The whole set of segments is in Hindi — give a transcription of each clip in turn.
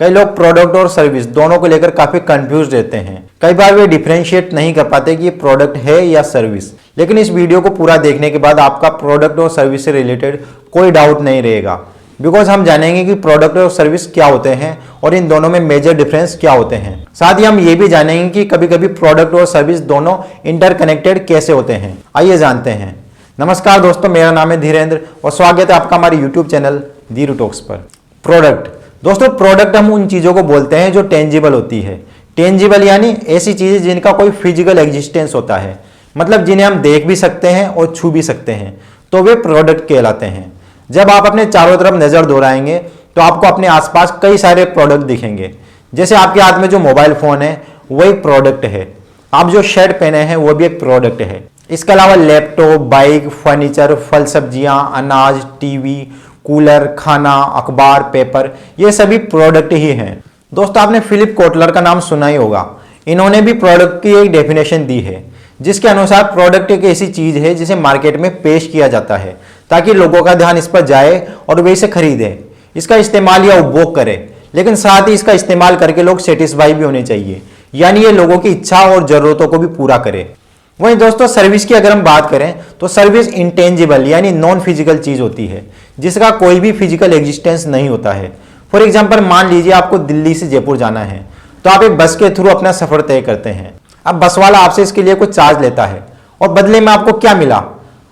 कई लोग प्रोडक्ट और सर्विस दोनों को लेकर काफी कंफ्यूज रहते हैं। कई बार वे डिफरेंशिएट नहीं कर पाते कि ये प्रोडक्ट है या सर्विस। लेकिन इस वीडियो को पूरा देखने के बाद आपका प्रोडक्ट और सर्विस से रिलेटेड कोई डाउट नहीं रहेगा, बिकॉज हम जानेंगे कि प्रोडक्ट और सर्विस क्या होते हैं और इन दोनों में मेजर डिफरेंस क्या होते हैं। साथ ही हम ये भी जानेंगे कि कभी कभी प्रोडक्ट और सर्विस दोनों इंटरकनेक्टेड कैसे होते हैं। आइए जानते हैं। नमस्कार दोस्तों, मेरा नाम है धीरेन्द्र और स्वागत है आपका हमारे यूट्यूब चैनल धीरू टॉक्स पर। प्रोडक्ट दोस्तों, प्रोडक्ट हम उन चीजों को बोलते हैं जो टेंजिबल होती है। टेंजिबल यानी ऐसी चीजें जिनका कोई फिजिकल एग्जिस्टेंस होता है, मतलब जिन्हें हम देख भी सकते हैं और छू भी सकते हैं, तो वे प्रोडक्ट कहलाते हैं। जब आप अपने चारों तरफ नजर दौड़ाएंगे तो आपको अपने आसपास कई सारे प्रोडक्ट दिखेंगे। जैसे आपके हाथ में जो मोबाइल फोन है वो एक प्रोडक्ट है, आप जो शर्ट पहने हैं वो भी एक प्रोडक्ट है। इसके अलावा लैपटॉप, बाइक, फर्नीचर, फल सब्जियां, अनाज, टीवी, कूलर, खाना, अखबार, पेपर, ये सभी प्रोडक्ट ही हैं। दोस्तों, आपने फिलिप कोटलर का नाम सुना ही होगा। इन्होंने भी प्रोडक्ट की एक डेफिनेशन दी है, जिसके अनुसार प्रोडक्ट एक ऐसी चीज है जिसे मार्केट में पेश किया जाता है ताकि लोगों का ध्यान इस पर जाए और वे इसे खरीदें, इसका इस्तेमाल या उपभोग करें। लेकिन साथ ही इसका इस्तेमाल करके लोग सेटिस्फाई भी होने चाहिए, यानी ये लोगों की इच्छा और जरूरतों को भी पूरा करे। वहीं दोस्तों, सर्विस की अगर हम बात करें तो सर्विस इंटेंजिबल यानी नॉन फिजिकल चीज होती है, जिसका कोई भी फिजिकल एग्जिस्टेंस नहीं होता है। फॉर एग्जाम्पल, मान लीजिए आपको दिल्ली से जयपुर जाना है, तो आप एक बस के थ्रू अपना सफर तय करते हैं। अब बस वाला आपसे इसके लिए कुछ चार्ज लेता है और बदले में आपको क्या मिला?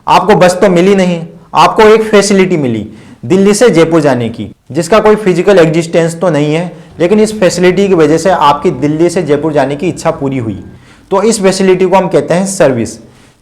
आपको बस तो मिली नहीं, आपको एक फैसिलिटी मिली दिल्ली से जयपुर जाने की, जिसका कोई फिजिकल एग्जिस्टेंस तो नहीं है, लेकिन इस फैसिलिटी की वजह से आपकी दिल्ली से जयपुर जाने की इच्छा पूरी हुई। तो इस फैसिलिटी को हम कहते हैं सर्विस,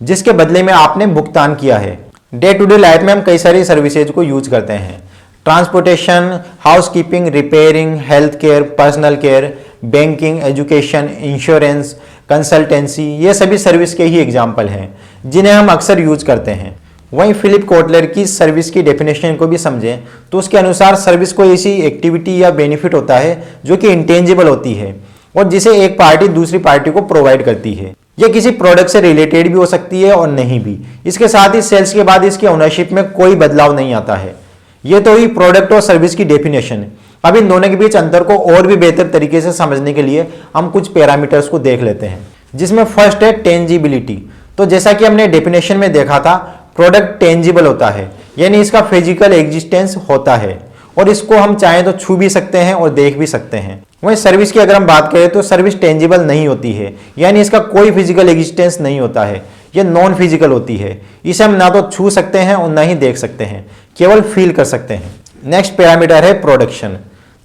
जिसके बदले में आपने भुगतान किया है। डे टू डे लाइफ में हम कई सारी सर्विसेज को यूज करते हैं। Transportation, housekeeping, repairing, health care, personal care, banking, education, insurance, consultancy, ये सभी सर्विस के ही एग्जाम्पल हैं जिन्हें हम अक्सर यूज करते हैं। वहीं फिलिप कोटलर की सर्विस की डेफिनेशन को भी समझें तो उसके अनुसार सर्विस कोई ऐसी एक्टिविटी या बेनिफिट होता है जो कि इंटेंजिबल होती है और जिसे एक पार्टी दूसरी पार्टी को प्रोवाइड करती है। यह किसी प्रोडक्ट से रिलेटेड भी हो सकती है और नहीं भी। इसके साथ ही सेल्स के बाद इसकी ओनरशिप में कोई बदलाव नहीं आता है। यह तो ही प्रोडक्ट और सर्विस की डेफिनेशन है। अब इन दोनों के बीच अंतर को और भी बेहतर तरीके से समझने के लिए हम कुछ पैरामीटर्स को देख लेते हैं, जिसमें फर्स्ट है टेंजिबिलिटी। तो जैसा कि हमने डेफिनेशन में देखा था, प्रोडक्ट टेंजिबल होता है, यानी इसका फिजिकल एग्जिस्टेंस होता है और इसको हम चाहें तो छू भी सकते हैं और देख भी सकते हैं। वहीं सर्विस की अगर हम बात करें तो सर्विस टेंजिबल नहीं होती है, यानी इसका कोई फिजिकल एग्जिस्टेंस नहीं होता है, यह नॉन फिजिकल होती है। इसे हम ना तो छू सकते हैं और ना ही देख सकते हैं, केवल फील कर सकते हैं। नेक्स्ट पैरामीटर है प्रोडक्शन।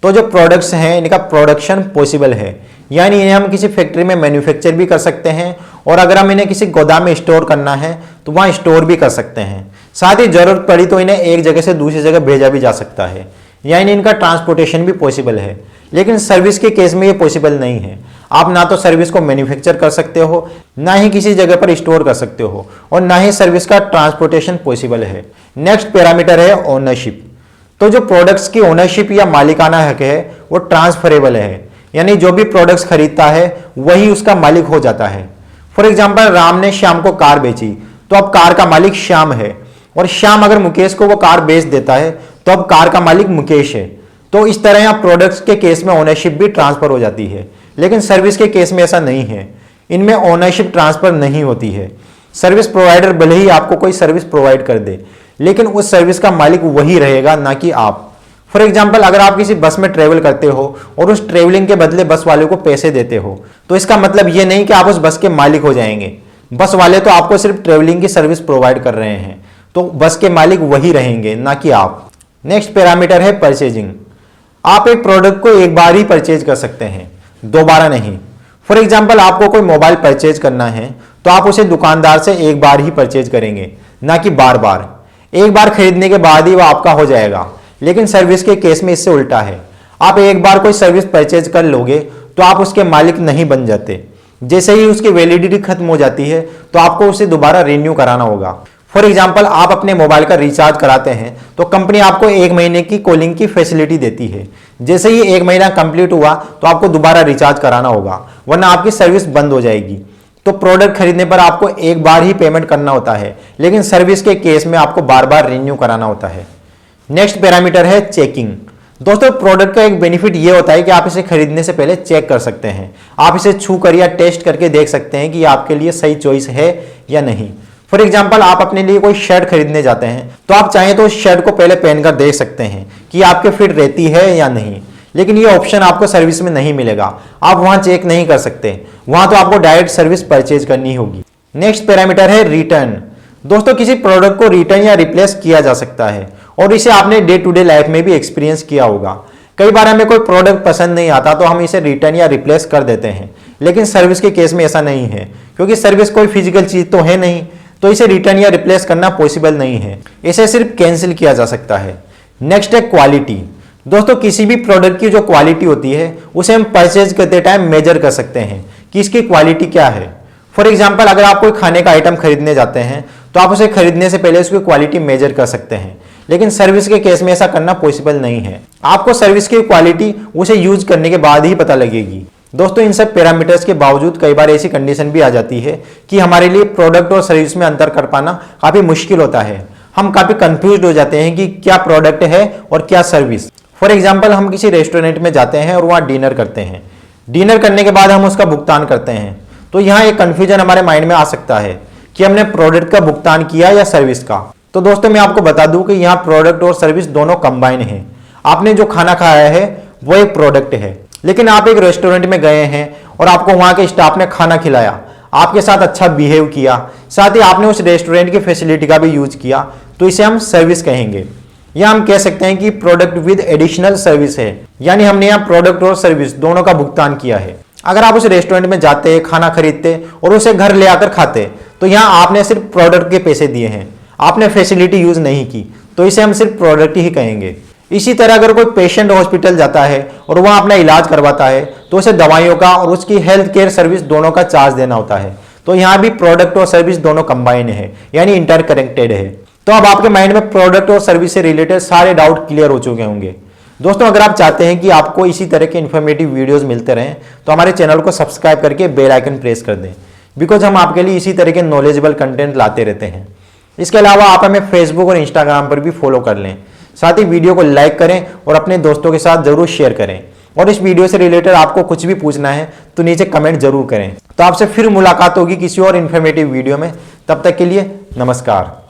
तो जो प्रोडक्ट्स हैं इनका प्रोडक्शन पॉसिबल है, यानी इन्हें हम किसी फैक्ट्री में मैन्युफैक्चर भी कर सकते हैं और अगर हम इन्हें किसी गोदाम में स्टोर करना है तो वहां स्टोर भी कर सकते हैं। साथ ही जरूरत पड़ी तो इन्हें एक जगह से दूसरी जगह भेजा भी जा सकता है, यानी इनका ट्रांसपोर्टेशन भी पॉसिबल है। लेकिन सर्विस के केस में ये पॉसिबल नहीं है। आप ना तो सर्विस को मैन्युफैक्चर कर सकते हो, ना ही किसी जगह पर स्टोर कर सकते हो और ना ही सर्विस का ट्रांसपोर्टेशन पॉसिबल है। नेक्स्ट पैरामीटर है ओनरशिप। तो जो प्रोडक्ट्स की ओनरशिप या मालिकाना हक है वो ट्रांसफरेबल है, यानी जो भी प्रोडक्ट्स खरीदता है वही उसका मालिक हो जाता है। फॉर एग्जाम्पल, राम ने श्याम को कार बेची तो अब कार का मालिक श्याम है, और श्याम अगर मुकेश को वो कार बेच देता है तो अब कार का मालिक मुकेश है। तो इस तरह यहाँ प्रोडक्ट्स के केस में ओनरशिप भी ट्रांसफर हो जाती है, लेकिन सर्विस के केस में ऐसा नहीं है। इनमें ओनरशिप ट्रांसफर नहीं होती है। सर्विस प्रोवाइडर भले ही आपको कोई सर्विस प्रोवाइड कर दे, लेकिन उस सर्विस का मालिक वही रहेगा, ना कि आप। फॉर एग्जाम्पल, अगर आप किसी बस में ट्रेवल करते हो और उस ट्रेवलिंग के बदले बस वाले को पैसे देते हो, तो इसका मतलब ये नहीं कि आप उस बस के मालिक हो जाएंगे। बस वाले तो आपको सिर्फ ट्रेवलिंग की सर्विस प्रोवाइड कर रहे हैं, तो बस के मालिक वही रहेंगे, ना कि आप। नेक्स्ट पैरामीटर है परचेजिंग। आप एक प्रोडक्ट को एक बार ही परचेज कर सकते हैं, दोबारा नहीं। फॉर एग्जाम्पल, आपको कोई मोबाइल परचेज करना है तो आप उसे दुकानदार से एक बार ही परचेज करेंगे, ना कि बार बार। एक बार खरीदने के बाद ही वह आपका हो जाएगा। लेकिन सर्विस के केस में इससे उल्टा है। आप एक बार कोई सर्विस परचेज कर लोगे तो आप उसके मालिक नहीं बन जाते। जैसे ही उसकी वैलिडिटी खत्म हो जाती है तो आपको उसे दोबारा रिन्यू कराना होगा। फॉर एग्जाम्पल, आप अपने मोबाइल का रिचार्ज कराते हैं तो कंपनी आपको 1 महीने की कॉलिंग की फैसिलिटी देती है। जैसे ही 1 महीना कंप्लीट हुआ तो आपको दोबारा रिचार्ज कराना होगा, वरना आपकी सर्विस बंद हो जाएगी। तो प्रोडक्ट खरीदने पर आपको एक बार ही पेमेंट करना होता है, लेकिन सर्विस के केस में आपको बार बार रिन्यू कराना होता है। नेक्स्ट पैरामीटर है चेकिंग। दोस्तों प्रोडक्ट का एक बेनिफिट ये होता है कि आप इसे खरीदने से पहले चेक कर सकते हैं। आप इसे छू कर या टेस्ट करके देख सकते हैं कि ये आपके लिए सही चॉइस है या नहीं। फॉर एग्जाम्पल आप अपने लिए कोई शर्ट खरीदने जाते हैं तो आप चाहें तो उस शर्ट को पहले पहनकर देख सकते हैं कि आपके फिट रहती है या नहीं, लेकिन ये ऑप्शन आपको सर्विस में नहीं मिलेगा। आप वहां चेक नहीं कर सकते, वहां तो आपको डायरेक्ट सर्विस परचेज करनी होगी। नेक्स्ट पैरामीटर है रिटर्न। दोस्तों किसी प्रोडक्ट को रिटर्न या रिप्लेस किया जा सकता है और इसे आपने डे टू डे लाइफ में भी एक्सपीरियंस किया होगा। कई बार हमें कोई प्रोडक्ट पसंद नहीं आता तो हम इसे रिटर्न या रिप्लेस कर देते हैं, लेकिन सर्विस के केस में ऐसा नहीं है, क्योंकि सर्विस कोई फिजिकल चीज तो है नहीं, तो इसे रिटर्न या रिप्लेस करना पॉसिबल नहीं है। इसे सिर्फ कैंसिल किया जा सकता है। नेक्स्ट है क्वालिटी। दोस्तों किसी भी प्रोडक्ट की जो क्वालिटी होती है उसे हम परचेज करते टाइम मेजर कर सकते हैं कि इसकी क्वालिटी क्या है। फॉर एग्जाम्पल अगर आप कोई खाने का आइटम खरीदने जाते हैं तो आप उसे खरीदने से पहले उसकी क्वालिटी मेजर कर सकते हैं, लेकिन सर्विस के केस में ऐसा करना पॉसिबल नहीं है। आपको सर्विस की क्वालिटी उसे यूज करने के बाद ही पता लगेगी। दोस्तों इन सब पैरामीटर्स के बावजूद कई बार ऐसी कंडीशन भी आ जाती है कि हमारे लिए प्रोडक्ट और सर्विस में अंतर कर पाना काफी मुश्किल होता है। हम काफी कंफ्यूज हो जाते हैं कि क्या प्रोडक्ट है और क्या सर्विस। फॉर एग्जाम्पल हम किसी रेस्टोरेंट में जाते हैं और वहाँ डिनर करते हैं। डिनर करने के बाद हम उसका भुगतान करते हैं, तो यहाँ एक कंफ्यूजन हमारे माइंड में आ सकता है कि हमने प्रोडक्ट का भुगतान किया या सर्विस का। तो दोस्तों मैं आपको बता दूं कि यहाँ प्रोडक्ट और सर्विस दोनों कंबाइन है। आपने जो खाना खाया है वो एक प्रोडक्ट है, लेकिन आप एक रेस्टोरेंट में गए हैं और आपको वहां के स्टाफ ने खाना खिलाया, आपके साथ अच्छा बिहेव किया, साथ ही आपने उस रेस्टोरेंट की फैसिलिटी का भी यूज किया, तो इसे हम सर्विस कहेंगे। या हम कह सकते हैं कि प्रोडक्ट विद एडिशनल सर्विस है, यानी हमने यहाँ प्रोडक्ट और सर्विस दोनों का भुगतान किया है। अगर आप उस रेस्टोरेंट में जाते, खाना खरीदते और उसे घर ले आकर खाते, तो यहाँ आपने सिर्फ प्रोडक्ट के पैसे दिए हैं, आपने फैसिलिटी यूज नहीं की, तो इसे हम सिर्फ प्रोडक्ट ही कहेंगे। इसी तरह अगर कोई पेशेंट हॉस्पिटल जाता है और वहां अपना इलाज करवाता है तो उसे दवाइयों का और उसकी हेल्थ केयर सर्विस दोनों का चार्ज देना होता है। तो यहाँ भी प्रोडक्ट और सर्विस दोनों कंबाइन है, यानी इंटरकनेक्टेड है। तो अब आपके माइंड में प्रोडक्ट और सर्विस से रिलेटेड सारे डाउट क्लियर हो चुके होंगे। दोस्तों अगर आप चाहते हैं कि आपको इसी तरह के इन्फॉर्मेटिव वीडियोस मिलते रहें तो हमारे चैनल को सब्सक्राइब करके बेल आइकन प्रेस कर दें, बिकॉज हम आपके लिए इसी तरह के नॉलेजेबल कंटेंट लाते रहते हैं। इसके अलावा आप हमें फेसबुक और इंस्टाग्राम पर भी फॉलो कर लें। साथ ही वीडियो को लाइक करें और अपने दोस्तों के साथ जरूर शेयर करें। और इस वीडियो से रिलेटेड आपको कुछ भी पूछना है तो नीचे कमेंट जरूर करें। तो आपसे फिर मुलाकात होगी किसी और इन्फॉर्मेटिव वीडियो में। तब तक के लिए नमस्कार।